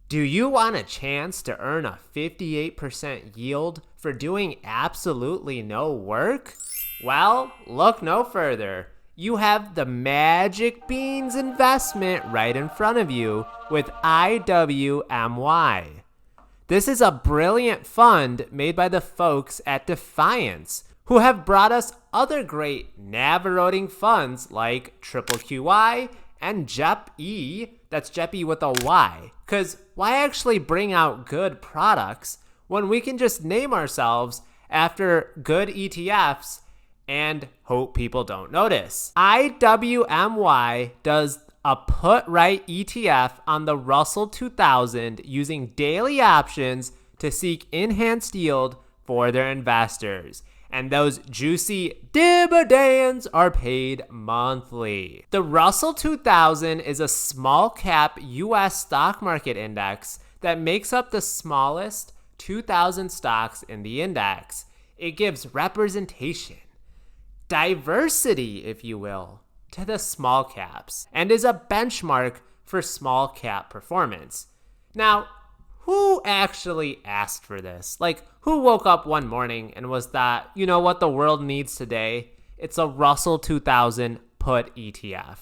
Do you want a chance to earn a 58% yield for doing absolutely no work? Well, look no further. You have the Magic Beans investment right in front of you with IWMY. This is a brilliant fund made by the folks at Defiance, who have brought us other great NAV-eroding funds like Triple QI and JEP-E, that's JEP-E with a Y. Because why actually bring out good products when we can just name ourselves after good ETFs and hope people don't notice? IWMY does a put-right ETF on the Russell 2000 using daily options to seek enhanced yield for their investors. And those juicy dividends are paid monthly. The Russell 2000 is a small cap US stock market index that makes up the smallest 2,000 stocks in the index. It gives representation, diversity, if you will, to the small caps and is a benchmark for small cap performance. Now, who actually asked for this? Like, who woke up one morning and was that, you know what the world needs today? It's a Russell 2000 put ETF.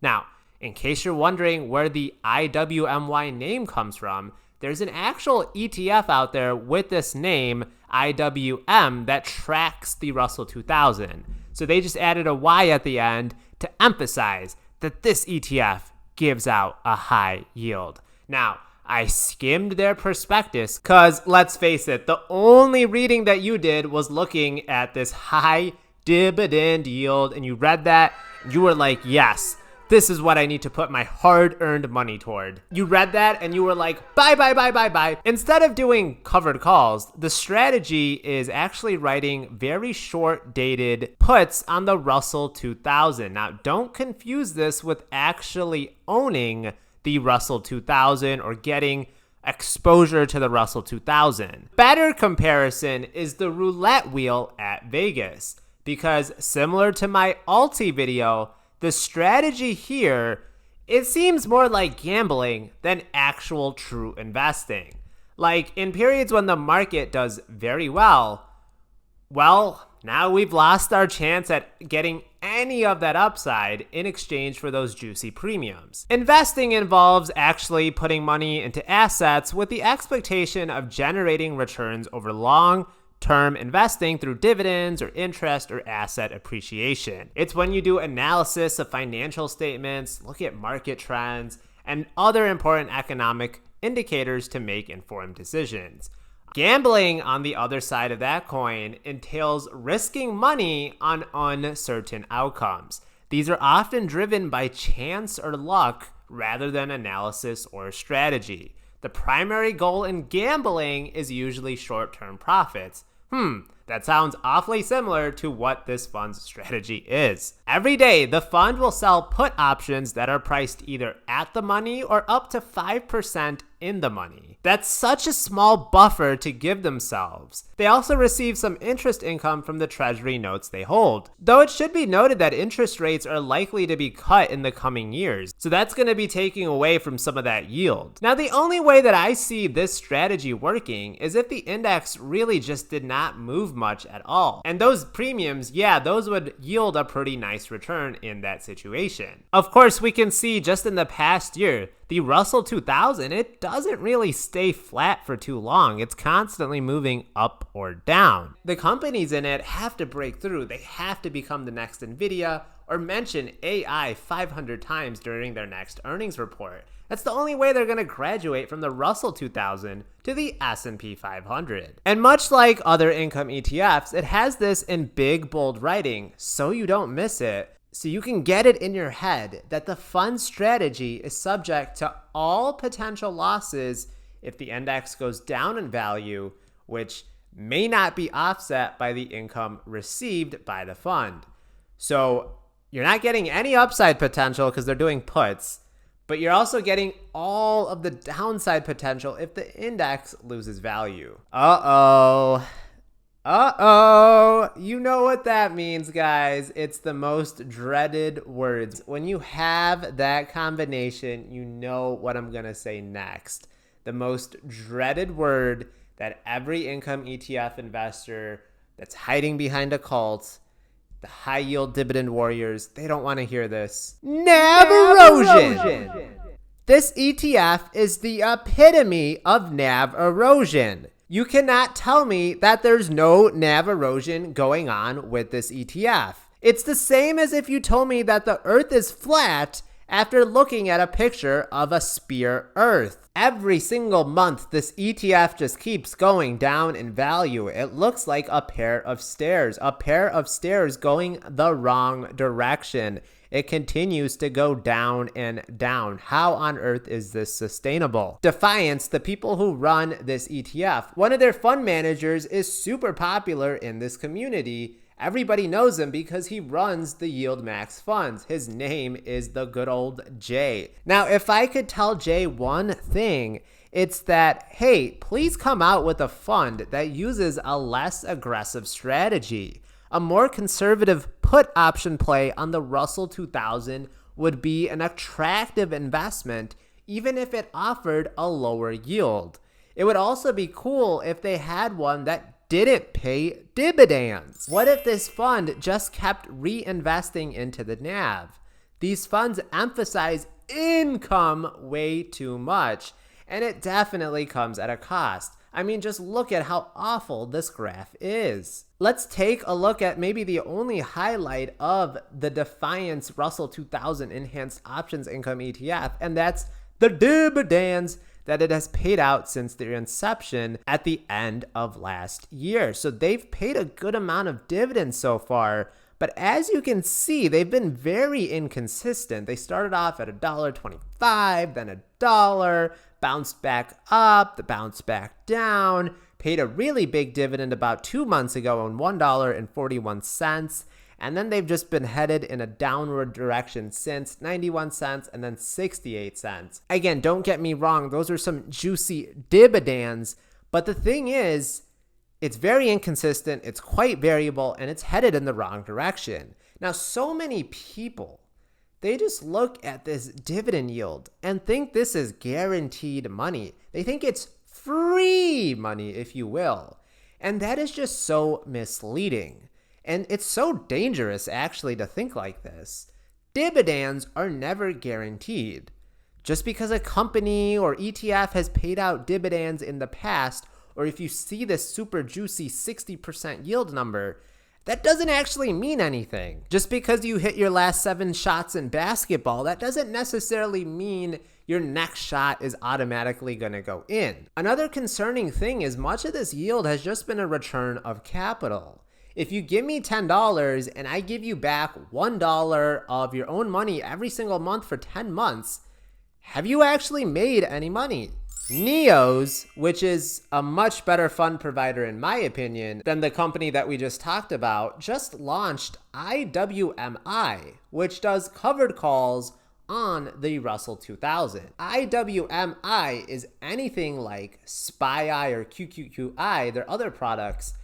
Now, in case you're wondering where the IWMY name comes from, there's an actual ETF out there with this name, IWM, that tracks the Russell 2000. So they just added a Y at the end to emphasize that this ETF gives out a high yield. Now, I skimmed their prospectus because, let's face it, the only reading that you did was looking at this high dividend yield, and you read that, and you were like, yes, this is what I need to put my hard-earned money toward. You read that, and you were like, buy, buy, buy, buy, buy. Instead of doing covered calls, the strategy is actually writing very short-dated puts on the Russell 2000. Now, don't confuse this with actually owning the Russell 2000 or getting exposure to the Russell 2000. Better comparison is the roulette wheel at Vegas, because similar to my Alti video, the strategy here, it seems more like gambling than actual true investing. Like in periods when the market does very well, now we've lost our chance at getting any of that upside in exchange for those juicy premiums. Investing involves actually putting money into assets with the expectation of generating returns over long-term investing through dividends or interest or asset appreciation. It's when you do analysis of financial statements, look at market trends, and other important economic indicators to make informed decisions. Gambling, on the other side of that coin, entails risking money on uncertain outcomes. These are often driven by chance or luck rather than analysis or strategy. The primary goal in gambling is usually short-term profits. That sounds awfully similar to what this fund's strategy is. Every day, the fund will sell put options that are priced either at the money or up to 5% in the money. That's such a small buffer to give themselves. They also receive some interest income from the treasury notes they hold, though it should be noted that interest rates are likely to be cut in the coming years, so that's going to be taking away from some of that yield. Now, the only way that I see this strategy working is if the index really just did not move much at all. And those premiums, those would yield a pretty nice return in that situation. Of course, we can see just in the past year, the Russell 2000, it doesn't really stay flat for too long. It's constantly moving up or down. The companies in it have to break through. They have to become the next NVIDIA or mention AI 500 times during their next earnings report. That's the only way they're going to graduate from the Russell 2000 to the S&P 500. And much like other income ETFs, it has this in big, bold writing, so you don't miss it. So you can get it in your head that the fund strategy is subject to all potential losses if the index goes down in value, which may not be offset by the income received by the fund. So you're not getting any upside potential because they're doing puts, but you're also getting all of the downside potential if the index loses value. You know what that means, guys. It's the most dreaded words. When you have that combination, you know what I'm going to say next. the most dreaded word that every income ETF investor that's hiding behind a cult, the high yield dividend warriors, they don't want to hear this. NAV erosion. This ETF is the epitome of NAV erosion. You cannot tell me that there's no NAV erosion going on with this ETF. It's the same as if you told me that the earth is flat after looking at a picture of a sphere earth. Every single month, this ETF just keeps going down in value. It looks like a pair of stairs going the wrong direction. It continues to go down and down. How on earth is this sustainable? Defiance, the people who run this ETF, one of their fund managers is super popular in this community. Everybody knows him because he runs the Yield Max funds. His name is the good old Jay. Now, if I could tell Jay one thing, it's that, hey, please come out with a fund that uses a less aggressive strategy. A more conservative put option play on the Russell 2000 would be an attractive investment, even if it offered a lower yield. It would also be cool if they had one that didn't pay dividends. What if this fund just kept reinvesting into the NAV? These funds emphasize income way too much, and it definitely comes at a cost. I mean, just look at how awful this graph is. Let's take a look at maybe the only highlight of the Defiance Russell 2000 Enhanced Options Income ETF, and that's the dividends that it has paid out since their inception at the end of last year. So they've paid a good amount of dividends so far, but as you can see, they've been very inconsistent. They started off at $1.25, then $1, bounced back up, bounced back down, paid a really big dividend about 2 months ago on $1.41. And then they've just been headed in a downward direction since 91 cents and then 68 cents. Again, don't get me wrong, those are some juicy dividends, but the thing is, it's very inconsistent, it's quite variable, and it's headed in the wrong direction. Now, so many people, they just look at this dividend yield and think this is guaranteed money. They think it's free money, if you will. And that is just so misleading. And it's so dangerous, actually, to think like this. Dividends are never guaranteed. Just because a company or ETF has paid out dividends in the past, or if you see this super juicy 60% yield number, that doesn't actually mean anything. Just because you hit your last 7 shots in basketball, that doesn't necessarily mean your next shot is automatically going to go in. Another concerning thing is much of this yield has just been a return of capital. If you give me $10 and I give you back $1 of your own money every single month for 10 months, have you actually made any money? Neos, which is a much better fund provider in my opinion than the company that we just talked about, just launched IWMY, which does covered calls on the Russell 2000. IWMY is anything like SPY or QQQI, their other products.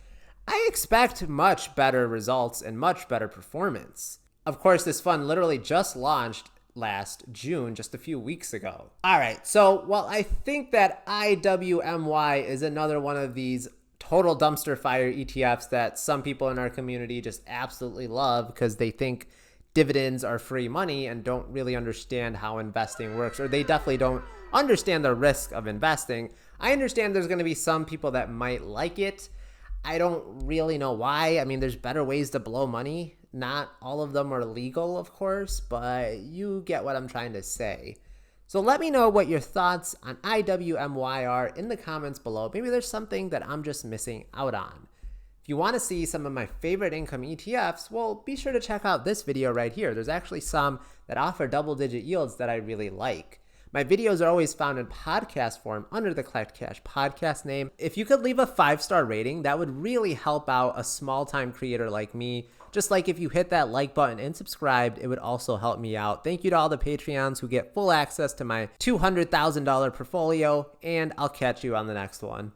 I expect much better results and much better performance. Of course, this fund literally just launched last June, just a few weeks ago. All right, so while I think that IWMY is another one of these total dumpster fire ETFs that some people in our community just absolutely love because they think dividends are free money and don't really understand how investing works, or they definitely don't understand the risk of investing. I understand there's going to be some people that might like it. I don't really know why. I mean, there's better ways to blow money. Not all of them are legal, of course, but you get what I'm trying to say. So let me know what your thoughts on IWMY are in the comments below. Maybe there's something that I'm just missing out on. If you want to see some of my favorite income ETFs, well, be sure to check out this video right here. There's actually some that offer double-digit yields that I really like. My videos are always found in podcast form under the Collect Cash podcast name. If you could leave a 5-star rating, that would really help out a small-time creator like me. Just like if you hit that like button and subscribed, it would also help me out. Thank you to all the Patreons who get full access to my $200,000 portfolio, and I'll catch you on the next one.